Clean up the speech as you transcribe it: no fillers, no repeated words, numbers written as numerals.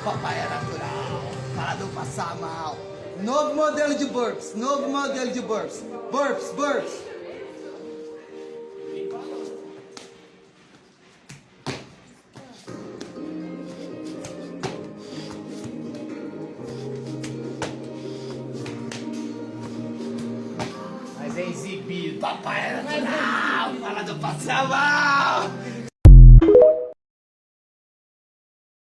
Papai é natural, para não passar mal. Novo modelo de burps, novo modelo de burps. Burps, burps. Mas é exibido. Papai é natural, para não passar mal.